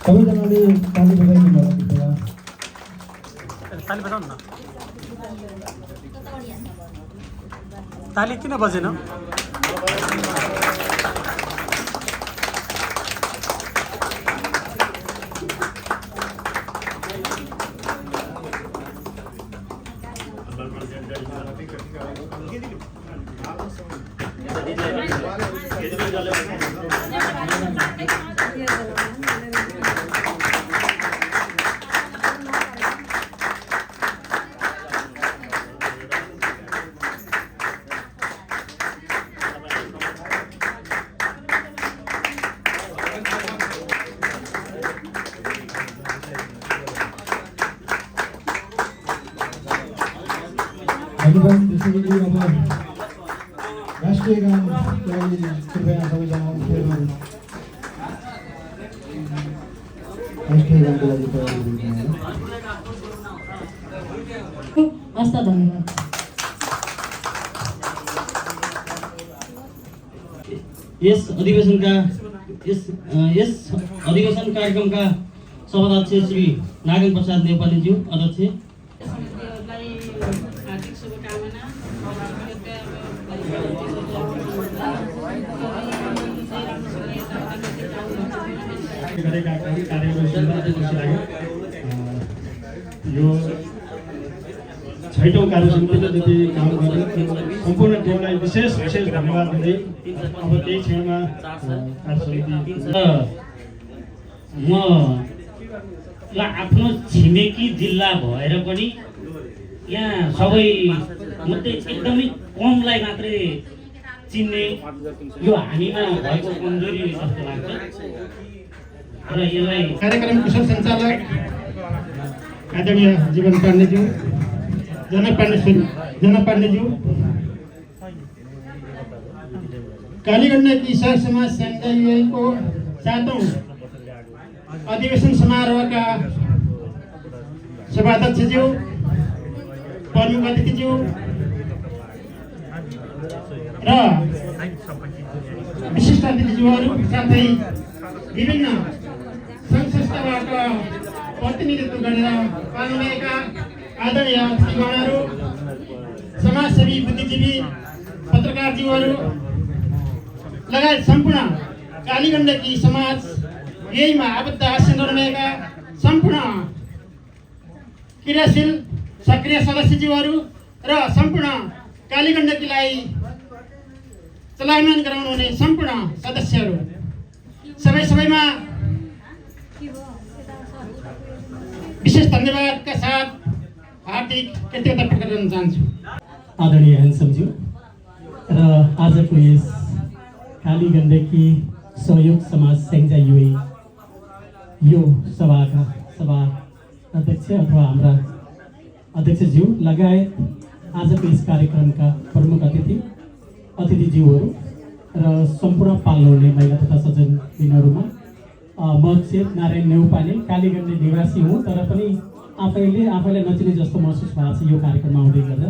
सबैजनाले ताली बजाइदिनु होला कृपया। ताली बजाउनु न। ताली किन बजेन? धन्यवाद। त्यसैगरी अब राष्ट्रिय गानको लागि कृपया सबैजना उठेर राष्ट्रिय गानको लागि तयारी गर्नु। हस्त धन्यवाद। यस अधिवेशन कार्यक्रमका सभाध्यक्ष श्री नागन प्रसाद नेपालीज्यू अध्यक्ष। हार्दिक शुभकामना। यो 6औं कार्यसमितिले जति काम गर्ने सम्पूर्ण टिमलाई विशेष धन्यवाद दिँदै अब त्यही क्षणमा कार्यसमिति म आफ्नो छिमेकी जिल्ला भएर पनि यहाँ सबै मध्ये एकदमै कमलाई मात्रै चिन्ने यो हामीमा भएको कमजोरी जस्तो लाग्छ र यसलाई कार्यक्रम कुशल सञ्चालक आदरणीय जीवन पाण्डेज्यू, जनक पाण्डेज्यू, कालीगण्डकी सर समाज संघको 7औं अधिवेशन समारोहका सभाध्यक्षज्यू, प्रमुख अतिथिज्यू र विशिष्ट अतिथिज्यूहरू साथै विभिन्न सङ्घ संस्थाबाट प्रतिनिधित्व गरेर आउनुभएका आदरणीय अतिथिगणहरू, समाजसेवी, बुद्धिजीवी, पत्रकारज्यूहरू लगायत सम्पूर्ण कालीगण्डकी समाज यहीमा आबद्ध आसीन रहनुभएका सम्पूर्ण क्रियाशील सक्रिय सदस्यज्यूहरू र सम्पूर्ण कालीगण्डकीलाई चलायमान गराउनु हुने सम्पूर्ण सदस्यहरू सबैमा विशेष धन्यवादका साथ हार्दिक कृतज्ञता प्रकट गर्न चाहन्छु। आदरणीय ह्यान्डसमज्यू र आजको यस कालीगण्डकी सहयोग समाज सेङ्जा युए यो सभाका सभा अध्यक्ष अथवा हाम्रा अध्यक्षज्यू लगायत आजको यस कार्यक्रमका प्रमुख अतिथिज्यूहरू र सम्पूर्ण पाल्नुहुने महिला तथा सज्जनबिनहरूमा म चेत नारायण नेउपाने कालीगण्डे निवासी हुँ, तर पनि आफैलाई नचिने जस्तो महसुस भएको छ यो कार्यक्रममा आउँदै गर्दा।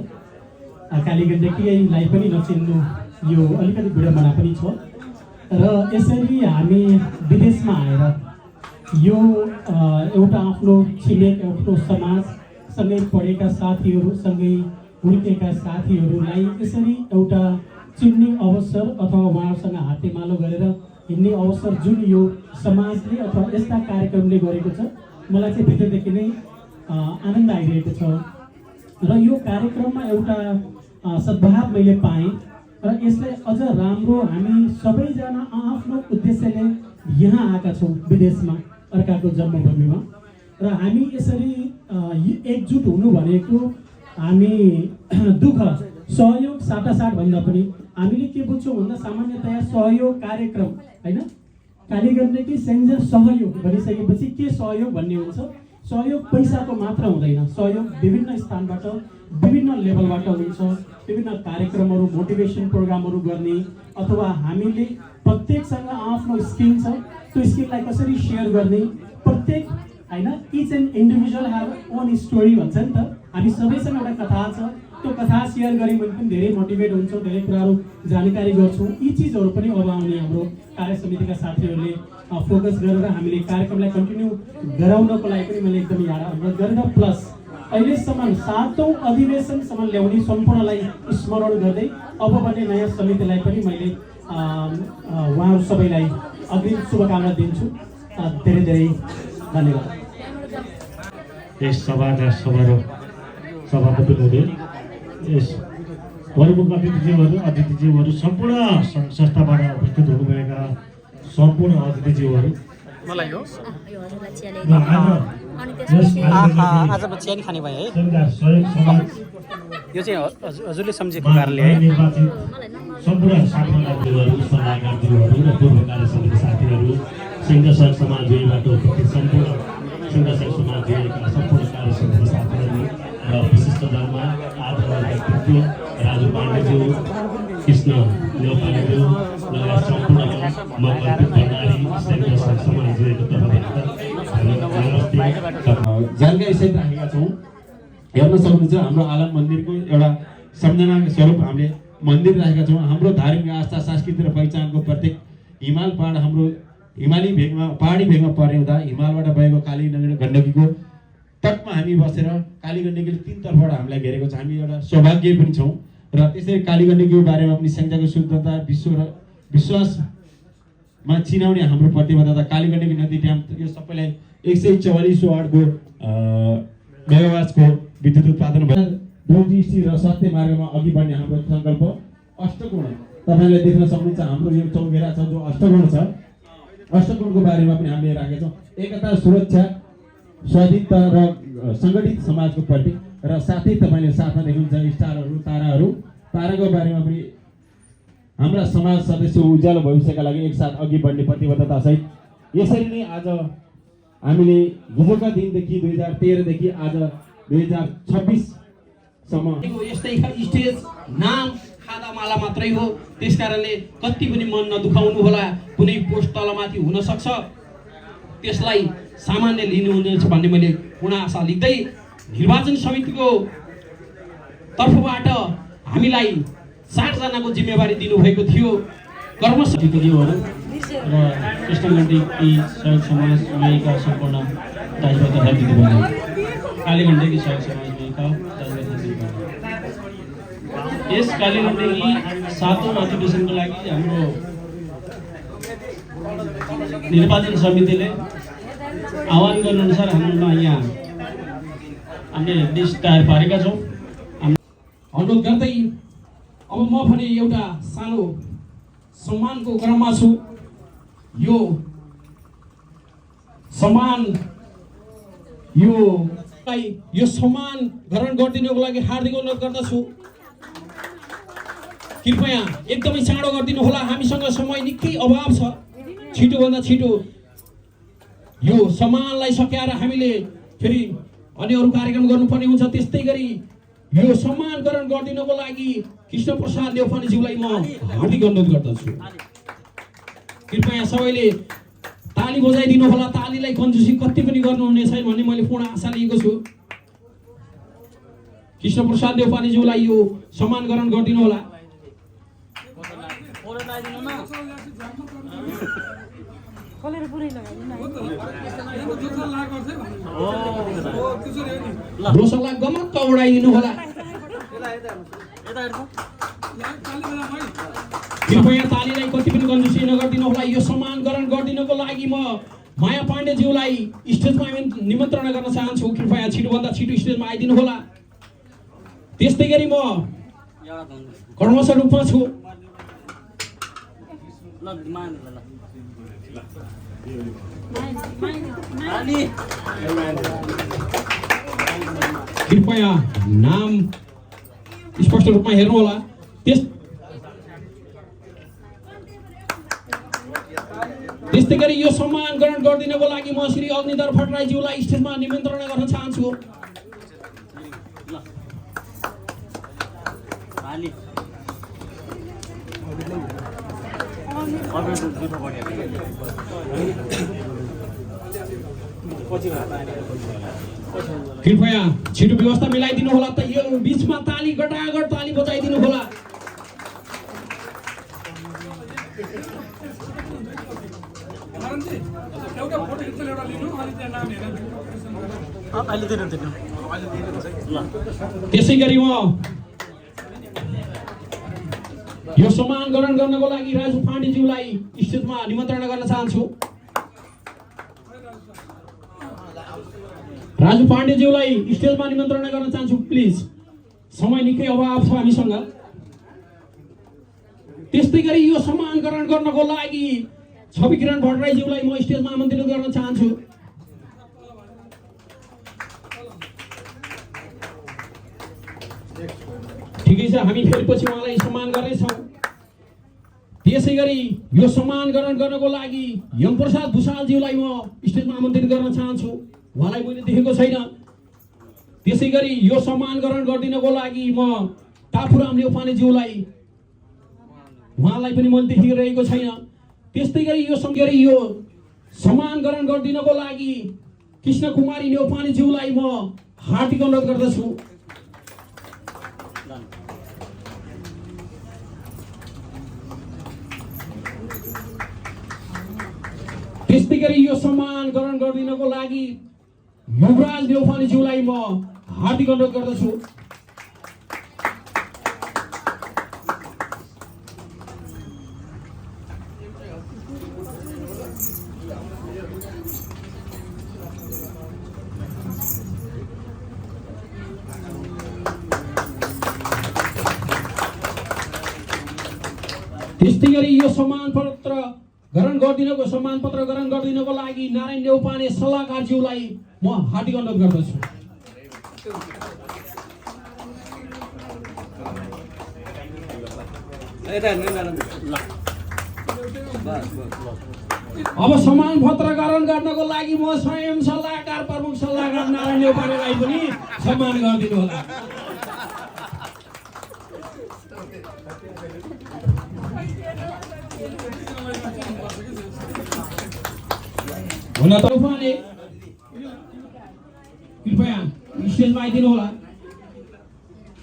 कालीगण्डकीलाई पनि नचिन्नु यो अलिकति विडम्बना पनि छ र यसरी हामी विदेशमा आएर यो एउटा आफ्नो छिमेक आफ्नो समाजसँगै पढेका साथीहरू सँगै हुर्केका साथीहरूलाई यसरी एउटा चिन्ने अवसर अथवा उहाँहरूसँग हातेमालो गरेर हिँड्ने अवसर जुन यो समाजले अथवा यस्ता कार्यक्रमले गरेको छ, मलाई चाहिँ भित्रदेखि नै आनन्द आइरहेको छ र यो कार्यक्रममा एउटा सद्भाव मैले पाएँ र यसलाई अझ राम्रो हामी सबैजना आफ्नो उद्देश्यले यहाँ आएका छौँ विदेशमा अर्काको जन्मभूमिमा र हामी यसरी एकजुट हुनु भनेको हामी दुःख सहयोग साटासाट भन्दा पनि हामीले के बुझ्छौँ भन्दा सामान्यतया सहयोग कार्यक्रम हैन, कालीगण्डकी सेन्जर सहयोग भनिसकेपछि के सहयोग भन्ने हुन्छ, सहयोग पैसाको मात्र हुँदैन, सहयोग विभिन्न स्थानबाट विभिन्न लेभलबाट हुन्छ। विभिन्न कार्यक्रमहरू मोटिभेसन प्रोग्रामहरू गर्ने अथवा हामीले प्रत्येकसँग आफ्नो स्किल छ त्यो स्किललाई कसरी सेयर गर्ने, प्रत्येक हैन each and individual have own story भन्छ नि त। हामी सबैसँग एउटा कथा छ, त्यो कथा सेयर गऱ्यौँ भने पनि धेरै मोटिभेट हुन्छौँ, धेरै कुराहरू जानकारी गर्छौँ। यी चिजहरू पनि अब आउने हाम्रो कार्य समितिका साथीहरूले फोकस गरेर हामीले कार्यक्रमलाई कन्टिन्यू गराउनको लागि पनि मैले एकदमै याद अनुरोध गरेर प्लस अहिलेसम्म 7औं अधिवेशनसम्म ल्याउने सम्पूर्णलाई स्मरण गर्दै अब बन्ने नयाँ समितिलाई पनि मैले उहाँहरू सबैलाई अग्रिम शुभकामना दिन्छु। धेरै धेरै धन्यवाद। यस सभाका सभापति महोदय, यस प्रमुख अतिथिज्यूहरू सम्पूर्ण सङ्घ संस्थाबाट उपस्थित हुनुभएका सम्पूर्ण अतिथिज्यूहरू, आज म चिया नि खाने भएँ है। यो चाहिँ हजुरले सम्झेको कारणले है। सम्पूर्ण साथीहरू, सल्लाहकारज्यूहरू र पूर्व कार्य समिति साथीहरू, सिंह सङ्घ समाजबाट उपस्थित सम्पूर्ण सिंह सङ्घ समाजका सम्पूर्ण कार्य समिति साथीहरू र विशिष्टजनमा आदरणीय व्यक्तित्व राजु पाण्डेज्यू, कृष्ण नेपालीज्यू लगायत सम्पूर्णलाई म कल्पित भण्डारी सिंह सङ्घ समाजको तर्फबाट जानकारी सहित राखेका छौँ। हेर्न सक्नुहुन्छ हाम्रो आलम मन्दिरको एउटा सम्झनाको स्वरूप हामीले मन्दिर राखेका छौँ। हाम्रो धार्मिक आस्था, संस्कृति र पहिचानको प्रत्येक हिमाल पहाड हाम्रो हिमाली भेगमा पहाडी भेगमा पर्ने हुँदा हिमालबाट बगेको काली गण्डकीको तटमा हामी बसेर काली गण्डकीले तीन तर्फबाट हामीलाई घेरेको छ। हामी एउटा सौभाग्य पनि छौँ र त्यसरी काली गण्डकीको बारेमा पनि संहिताको शुद्धता विश्वासमा चिनाउने हाम्रो प्रतिबद्धता। काली गण्डकी नदी ड्याम यो सबैलाई 144 वाटको मेगावाटको विद्युत उत्पादन भएर दूरदृष्टि र स्वास्थ्य मार्गमा अघि बढ्ने हाम्रो सङ्कल्प अष्टकोण तपाईँले देख्न सक्नुहुन्छ। हाम्रो यो चौघेरा छ जो अष्टकोण छ, अष्टकोणको बारेमा पनि हामीले राखेका छौँ। एकता, सुरक्षा, स्वाधीनता र सङ्गठित समाजको प्रतीक र साथै तपाईँले साथमा देख्नुहुन्छ स्टारहरू, ताराको बारेमा पनि हाम्रा समाज सदस्य उज्यालो भविष्यका लागि एकसाथ अघि बढ्ने प्रतिबद्धता सहित यसरी नै आज हामीले हिजोका दिनदेखि 2013 देखि आज 2026सम्म यस्तै स्टेज नाम खादामाला मात्रै हो। त्यसकारणले कति पनि मन नदुखाउनु होला। कुनै पोस्ट तलमाथि हुन सक्छ, त्यसलाई सामान्य लिनुहुनेछ भन्ने मैले पूर्ण आशा लिँदै निर्वाचन समितिको तर्फबाट हामीलाई 60 जनाको जिम्मेवारी दिनुभएको थियो। कर्मचारीज्यूहरू र कृष्णगण्डकी सहयोग समाज माइका सम्पूर्ण दाजुभाइ तथा दिदीबहिनी, कालीगण्डकी सहयोग समाज माइका दाजुभाइ तथा दिदीबहिनी, यस कालीगण्डकी 7औं अधिवेशनको लागि हाम्रो निर्वाचन समितिले आह्वान गर्नुअनुसार हाम्रोमा यहाँ हामीले लिस्ट तयार पारेका छौँ। अनुरोध गर्दै अब म पनि एउटा सानो सम्मानको क्रममा छु। यो सम्मान ग्रहण गरिदिनुको लागि हार्दिक अनुरोध गर्दछु। कृपया एकदमै चाँडो गरिदिनु होला। हामीसँग समय निकै अभाव छ। छिटोभन्दा छिटो यो सम्मानलाई सकेर हामीले फेरि अनि अरू कार्यक्रम गर्नुपर्ने हुन्छ। त्यस्तै गरी यो सम्मान ग्रहण गरिदिनुको लागि कृष्ण प्रसाद नेउपानेज्यूलाई म हार्दिक अनुरोध गर्दछु। कृपया सबैले ताली बजाइदिनु होला। तालीलाई कन्जुसी कति पनि गर्नुहुने छैन भन्ने मैले पूर्ण आशा लिएको छु। कृष्ण प्रसाद नेउपानेज्यूलाई यो सम्मान ग्रहण गरिदिनु होला। रोसल्ला गमक्क उडाइदिनु होला। कृपया तालीलाई कति पनि कन्जुसी नगरिदिनु होला। यो सम्मान ग्रहण गरिदिनुको लागि म माया पाण्डेज्यूलाई स्टेजमा निमन्त्रणा गर्न चाहन्छु। कृपया छिटोभन्दा छिटो स्टेजमा आइदिनु होला। त्यस्तै गरी म कर्मश रूपमा छु। कृपया नाम स्पष्ट रूपमा हेर्नु होला। त्यस्तै गरी यो सम्मान ग्रहण गरिदिनको लागि म श्री अग्निधर भट्टराईज्यूलाई स्टेजमा निमन्त्रणा गर्न चाहन्छु। कृपया छिटो व्यवस्था मिलाइदिनु होला त यो बिचमा ताली गटागट ताली बजाइदिनु होला। त्यसै गरी म यो सम्मान ग्रहण गर्नको लागि राजु पाण्डेज्यूलाई स्टेजमा निमन्त्रणा गर्न चाहन्छु। राजु पाण्डेज्यूलाई स्टेजमा निमन्त्रणा गर्न चाहन्छु प्लिज, समय निकै अभाव छ हामीसँग। त्यस्तै गरी यो सम्मान ग्रहण गर्नको लागि छवि किरण भट्टराईज्यूलाई म स्टेजमा आमन्त्रित गर्न चाहन्छु। ठिकै छ, हामी फेरि पछि उहाँलाई सम्मान गर्नेछौँ। त्यसै गरी यो सम्मान ग्रहण गर्नको लागि यमप्रसाद भुषालज्यूलाई म स्टेजमा आमन्त्रित गर्न चाहन्छु। उहाँलाई मैले देखेको छैन। त्यसै गरी यो सम्मान ग्रहण गरिदिनको लागि म टाफुराम नेउपानेज्यूलाई, उहाँलाई पनि मैले देखिरहेको छैन। त्यस्तै गरी यो सम्मान ग्रहण गरिदिनको लागि कृष्ण कुमारी नेउपानेज्यूलाई म हार्दिक अनुरोध गर्दछु। त्यस्तै गरी यो सम्मान ग्रहण गरिदिनको लागि युवराज नेउपानेज्यूलाई म हार्दिक अनुरोध गर्दछु। त्यस्तै गरी यो सम्मान पत्र ग्रहण गरिदिनको लागि नारायण नेउपाने सल्लाहकारज्यूलाई म हार्दिक अनुरोध गर्दछु। अब सम्मान पत्र ग्रहण गर्नको लागि म स्वयं सल्लाहकार प्रमुख सल्लाहकार नारायण नेउपानेलाई पनि सम्मान गरिदिनु होला। हुन त उहाँले कृपया स्टेजमा आइदिनु होला।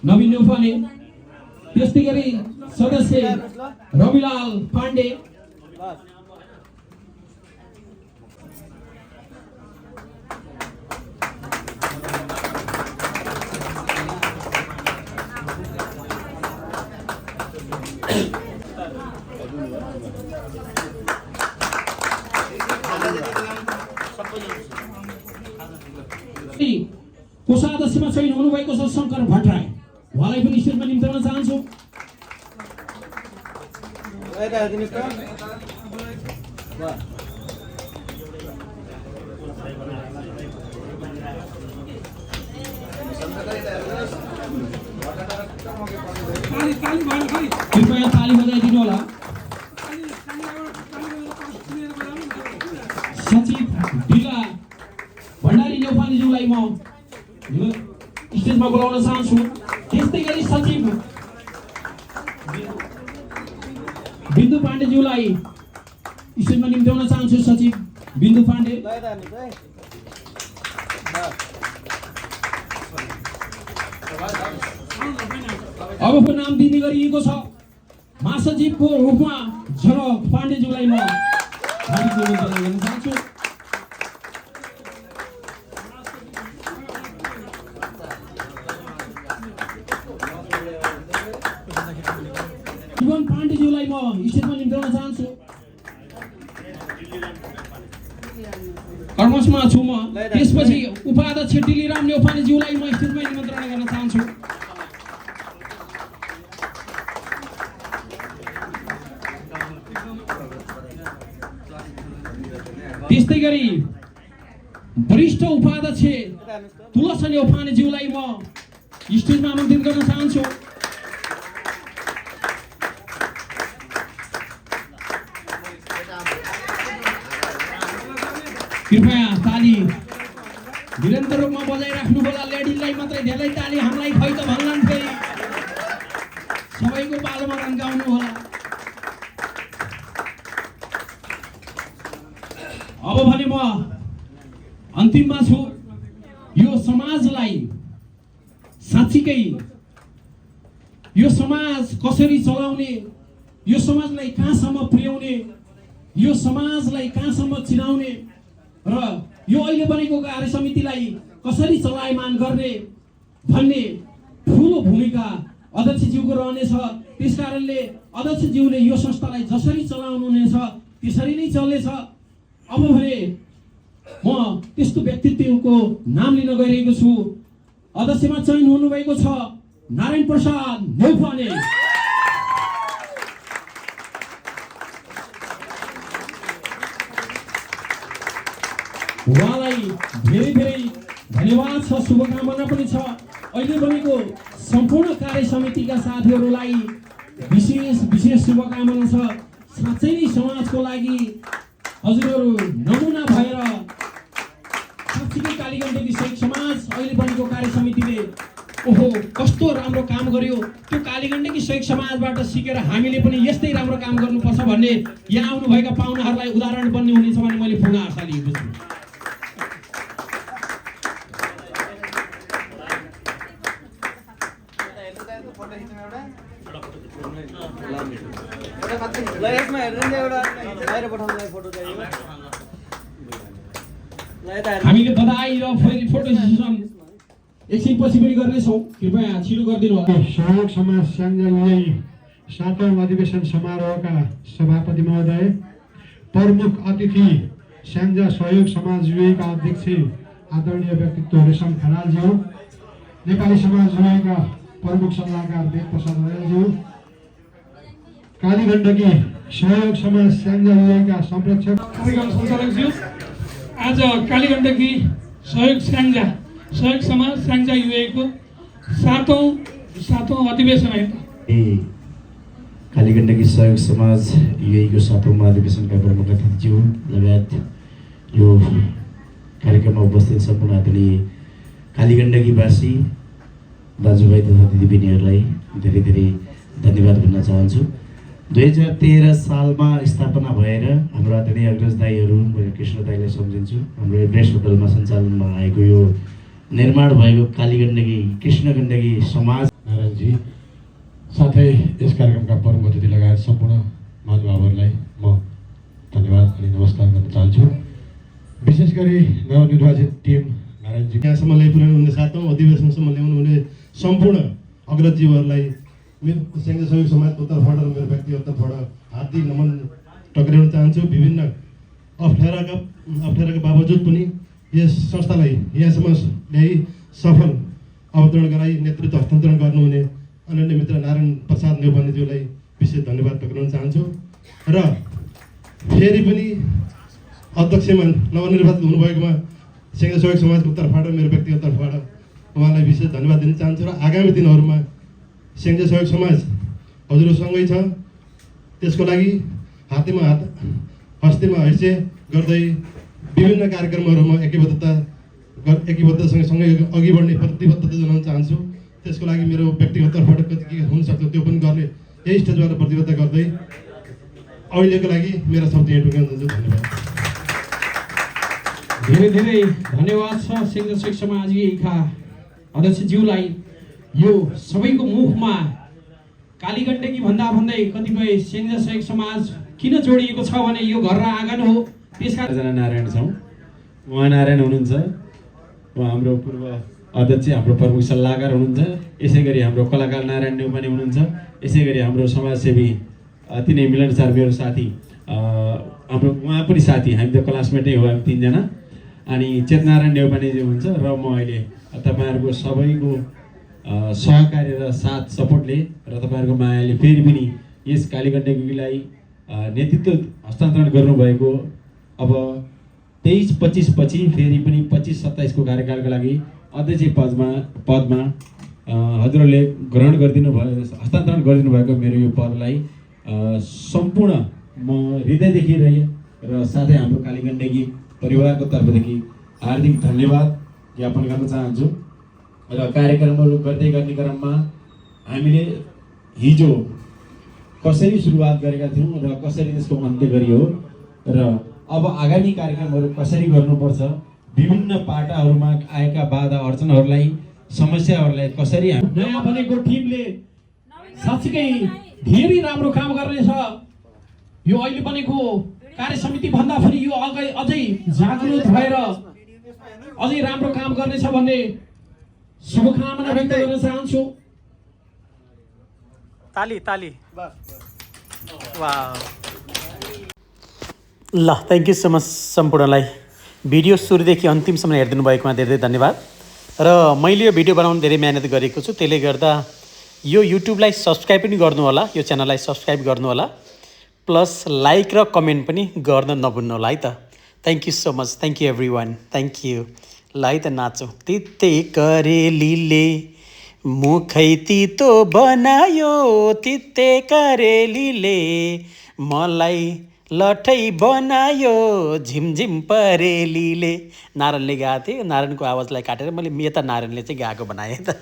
नवीन नेउपाने, त्यस्तै गरी सदस्य रविलाल पाण्डे, कोषाध्यक्षमा चयन हुनुभएको छ शङ्कर भट्टराई, उहाँलाई पनि स्टेजमा निम्ति गर्न चाहन्छु। कृपया ताली बजाइदिनु होला। सचिव ढिला भण्डारी नेउपानेज्यूलाई म स्टेजमा बोलाउन चाहन्छु। त्यस्तै गरी सचिव बिन्दु पाण्डेज्यूलाई स्टेजमा निम्त्याउन चाहन्छु। सचिव बिन्दु पाण्डे, अबको नाम दिने गरिएको छ महासचिवको रूपमा झलक पाण्डेज्यूलाई म हार्दिक निमन्त्रणा गर्न चाहन्छु। जीवन पाण्डेज्यूलाई म स्टेजमा निम्त्याउन चाहन्छु। कर्मसमा छु म। त्यसपछि उपाध्यक्ष डिलिराम नेउपानेज्यूलाई म स्टेजमा निमन्त्रणा गर्न चाहन्छु। त्यस्तै गरी वरिष्ठ उपाध्यक्ष तुलसी नेउपानेज्यूलाई म स्टेजमा आमन्त्रित गर्न चाहन्छु। निरन्तर रूपमा बजाइराख्नु होला। लेडिजलाई मात्रै धेरै ताली हामीलाई खै त भन्लान् फेरि सबैको पालोमा रन्काउनु होला। अब भने म अन्तिममा छु। यो समाजलाई साँच्चीकै यो समाज कसरी चलाउने, यो समाजलाई कहाँसम्म पुर्याउने, यो समाजलाई कहाँसम्म चिनाउने र यो अहिले बनेको कार्य समितिलाई कसरी चलायमान गर्ने भन्ने ठुलो भूमिका अध्यक्षज्यूको रहनेछ। त्यसकारणले अध्यक्षज्यूले यो संस्थालाई जसरी चलाउनुहुनेछ त्यसरी नै चल्नेछ। अब भने म त्यस्तो व्यक्तित्वको नाम लिन गइरहेको छु। अध्यक्षमा चयन हुनुभएको छ नारायण प्रसाद नेउपाने। उहाँलाई धेरै धेरै धन्यवाद छ, शुभकामना पनि छ। अहिले बनेको सम्पूर्ण कार्य समितिका साथीहरूलाई विशेष विशेष शुभकामना छ। साँच्चै नै समाजको लागि हजुरहरू नमुना भएर साँच्चीकै कालीगण्डकी सैनिक समाज अहिले बनेको कार्य समितिले ओहो कस्तो राम्रो काम गर्यो। त्यो कालीगण्डकी सैनिक समाजबाट सिकेर हामीले पनि यस्तै राम्रो काम गर्नुपर्छ भन्ने यहाँ आउनुभएका पाहुनाहरूलाई उदाहरण बन्ने हुनेछ भन्ने मैले पूर्ण आशा लिएको छु। हामीले बधाई र फेरि फोटो सेसन एकछिनपछि पनि गर्नेछौँ। कृपया छिटो गरिदिनु होला। सहयोग समाज स्याङ्जा 7औं अधिवेशन समारोहका सभापति महोदय, प्रमुख अतिथि स्याङ्जा सहयोग समाज युएका अध्यक्ष आदरणीय व्यक्तित्व रेशम खनालज्यू, नेपाली समाज युएका प्रमुख सल्लाहकार वेद प्रसाद रायलज्यू, कालीगण्डकी सहयोग समाज स्याङ्जा युएका संरक्षक कार्यक्रम सञ्चालकज्यू, आज कालीगण्डकी सहयोग समाज स्याङ्जा युएको सातौं अधिवेशन है। कालीगण्डकी सहयोग समाज युएको 7औं महाधिवेशनका प्रमुख अतिथिज्यू लगायत यो कार्यक्रममा उपस्थित सम्पूर्ण आदरणीय कालीगण्डकीवासी दाजुभाइ तथा दिदीबहिनीहरूलाई धेरै धेरै धन्यवाद भन्न चाहन्छु। 2013 सालमा स्थापना भएर हाम्रो आदरणीय अग्रज दाईहरू, मैले कृष्ण दाईलाई सम्झिन्छु, हाम्रो एभरेस्ट होटलमा सञ्चालनमा आएको यो निर्माण भएको कालीगण्डकी कृष्णगण्डकी समाज नारायणजी साथै यस कार्यक्रमका प्रमुख अतिथि लगायत सम्पूर्ण महानुभावहरूलाई म धन्यवाद अनि नमस्कार गर्न चाहन्छु। विशेष गरी नवनिर्वाचित टिम नारायणजी यहाँसम्म ल्याइपुर्याउनु हुने 7औं अधिवेशनसम्म ल्याउनु हुने सम्पूर्ण अग्रजीहरूलाई मेरो स्याङ्जा सहयोग समाजको तर्फबाट र मेरो व्यक्तिगत तर्फबाट हार्दिक नमन टक्राउन चाहन्छु। विभिन्न अप्ठ्याराका बावजुद पनि यस संस्थालाई यहाँसम्म ल्याई सफल अवतरण गराई नेतृत्व हस्तान्तरण गर्नुहुने अनन्य मित्र नारायण प्रसाद नेउपानेज्यूलाई विशेष धन्यवाद टक्राउन चाहन्छु। र फेरि पनि अध्यक्षमा नवनिर्वाचित हुनुभएकोमा स्याङ्जा सहयोग समाजको तर्फबाट मेरो व्यक्तिगत तर्फबाट उहाँलाई विशेष धन्यवाद दिन चाहन्छु। र आगामी दिनहरूमा स्याङ्जा सहयोग समाज हजुरसँगै छ, त्यसको लागि हातेमा हात हस्तेमा हैसे गर्दै विभिन्न कार्यक्रमहरूमा एकीबद्धसँग सँगै अघि बढ्ने प्रतिबद्धता जनाउन चाहन्छु। त्यसको लागि मेरो व्यक्तिगत तर्फबाट कति के हुनसक्छ त्यो पनि गर्ने यही स्टेजबाट प्रतिबद्धता गर्दै अहिलेको लागि मेरो शब्द यहाँ टुङ्गाउन चाहन्छु। धन्यवाद। धेरै धेरै धन्यवाद छ स्याङ्जा सहयोग समाजका अध्यक्षज्यूलाई। यो सबैको मुखमा कालीगण्डकी भन्दै कतिपय स्याङ्जा सहयोग समाज किन जोडिएको छ भने यो घर र आँगन हो। त्यसका नारायण छौँ, उहाँ नारायण हुनुहुन्छ, उहाँ हाम्रो पूर्व अध्यक्ष हाम्रो प्रमुख सल्लाहकार हुनुहुन्छ। यसै गरी हाम्रो कलाकार नारायण नेउपाने हुनुहुन्छ। यसै गरी हाम्रो समाजसेवी अति नै मिलनसार मेरो साथी हाम्रो उहाँ पनि साथी, हामी त क्लासमेटै हो हामी 3 जना। अनि चेतनारायण नेउपानेजी हुनुहुन्छ र म अहिले तपाईँहरूको सबैको सहकार्य र साथ सपोर्टले र तपाईँहरूको मायाले फेरि पनि यस कालीगण्डकीलाई नेतृत्व हस्तान्तरण गर्नुभएको अब 23-25 पछि फेरि पनि 25-27 को कार्यकालका लागि अध्यक्ष पदमा हजुरहरूले ग्रहण गरिदिनु भयो, हस्तान्तरण गरिदिनु भएको मेरो यो पदलाई सम्पूर्ण म हृदयदेखि र साथै हाम्रो कालीगण्डकी परिवारको तर्फदेखि हार्दिक धन्यवाद ज्ञापन गर्न चाहन्छु र कार्यक्रमहरू गर्दै गर्ने क्रममा हामीले हिजो कसरी सुरुवात गरेका थियौँ र कसरी त्यसको अन्त्य गरियो र अब आगामी कार्यक्रमहरू कसरी गर्नुपर्छ, विभिन्न पाटाहरूमा आएका बाधा अर्चनहरूलाई समस्याहरूलाई कसरी नयाँ बनेको टिमले साँच्चीकै धेरै राम्रो काम गर्नेछ। यो अहिले बनेको कार्य समिति भन्दा फेरि यो अझै जागृत भएर अझै राम्रो काम गर्नेछ भन्ने शुभकामना व्यक्त गर्न चाहन्छु। ताली ताली ल थ्याङ्क यू सो मच सम्पूर्णलाई भिडियो सुरुदेखि अन्तिमसम्म हेरिदिनु भएकोमा धेरै धेरै धन्यवाद। र मैले यो भिडियो बनाउन धेरै मेहनत गरेको छु, त्यसले गर्दा यो युट्युबलाई सब्सक्राइब पनि गर्नु होला, यो च्यानललाई सब्सक्राइब गर्नु होला, प्लस लाइक र कमेन्ट पनि गर्न नभुल्नु होला है त। Thank you so much, thank you every one, thank you. ल है त नाचौँ। तिते करेलीले मुखै तितो बनायो, तिते करेलीले मलाई लठै बनायो, झिमझिम परेलीले। नारायणले गाएको थियो, नारायणको आवाजलाई काटेर मैले यता नारायणले चाहिँ गाएको बनाएँ त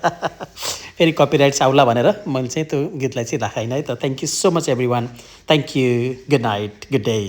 फेरि कपिराइट्स आउला भनेर मैले चाहिँ त्यो गीतलाई चाहिँ राखाइन है त। Thank you so much every one, thank you, good night, good day.